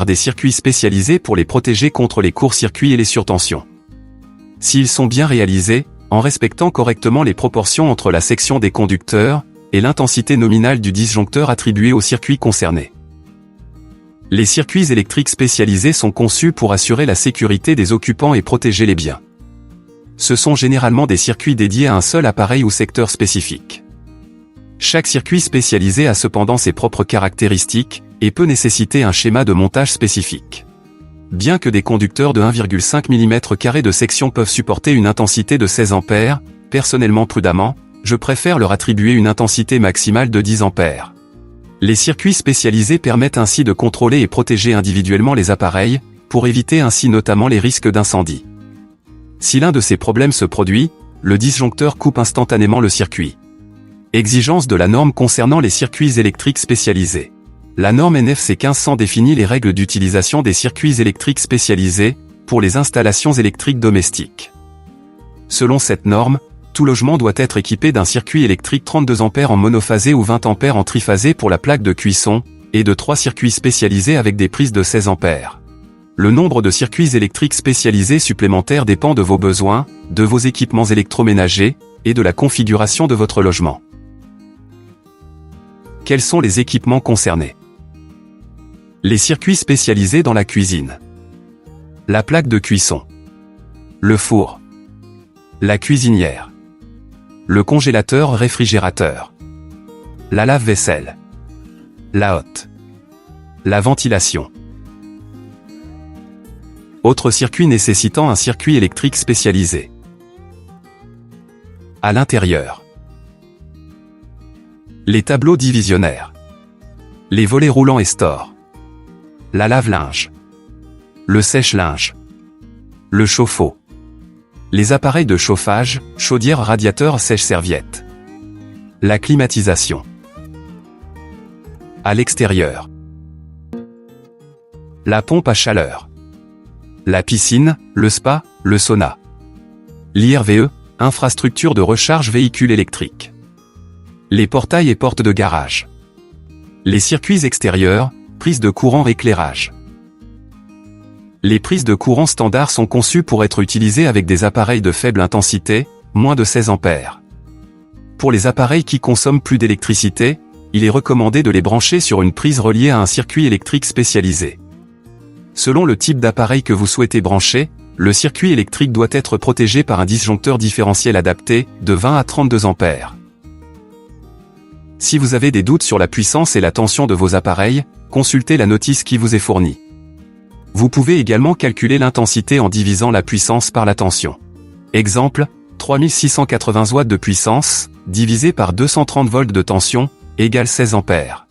des circuits spécialisés pour les protéger contre les courts-circuits et les surtensions. S'ils sont bien réalisés, en respectant correctement les proportions entre la section des conducteurs et l'intensité nominale du disjoncteur attribué au circuit concerné. Les circuits électriques spécialisés sont conçus pour assurer la sécurité des occupants et protéger les biens. Ce sont généralement des circuits dédiés à un seul appareil ou secteur spécifique. Chaque circuit spécialisé a cependant ses propres caractéristiques et peut nécessiter un schéma de montage spécifique. Bien que des conducteurs de 1,5 mm² de section peuvent supporter une intensité de 16 A, personnellement prudemment, je préfère leur attribuer une intensité maximale de 10 A. Les circuits spécialisés permettent ainsi de contrôler et protéger individuellement les appareils, pour éviter ainsi notamment les risques d'incendie. Si l'un de ces problèmes se produit, le disjoncteur coupe instantanément le circuit. Exigence de la norme concernant les circuits électriques spécialisés. La norme NFC 1500 définit les règles d'utilisation des circuits électriques spécialisés pour les installations électriques domestiques. Selon cette norme, tout logement doit être équipé d'un circuit électrique 32 A en monophasé ou 20 A en triphasé pour la plaque de cuisson, et de 3 circuits spécialisés avec des prises de 16 A. Le nombre de circuits électriques spécialisés supplémentaires dépend de vos besoins, de vos équipements électroménagers, et de la configuration de votre logement. Quels sont les équipements concernés? Les circuits spécialisés dans la cuisine. La plaque de cuisson. Le four. La cuisinière. Le congélateur-réfrigérateur. La lave-vaisselle. La hotte. La ventilation. Autres circuits nécessitant un circuit électrique spécialisé. À l'intérieur. Les tableaux divisionnaires. Les volets roulants et stores. La lave-linge. Le sèche-linge. Le chauffe-eau. Les appareils de chauffage, chaudière, radiateur, sèche-serviette. La climatisation. À l'extérieur. La pompe à chaleur. La piscine, le spa, le sauna. L'IRVE, infrastructure de recharge véhicule électrique. Les portails et portes de garage. Les circuits extérieurs, prises de courant, éclairage. Les prises de courant standard sont conçues pour être utilisées avec des appareils de faible intensité, moins de 16 A. Pour les appareils qui consomment plus d'électricité, il est recommandé de les brancher sur une prise reliée à un circuit électrique spécialisé. Selon le type d'appareil que vous souhaitez brancher, le circuit électrique doit être protégé par un disjoncteur différentiel adapté, de 20 à 32 A. Si vous avez des doutes sur la puissance et la tension de vos appareils, consultez la notice qui vous est fournie. Vous pouvez également calculer l'intensité en divisant la puissance par la tension. Exemple, 3680 watts de puissance, divisé par 230 volts de tension, égale 16 A.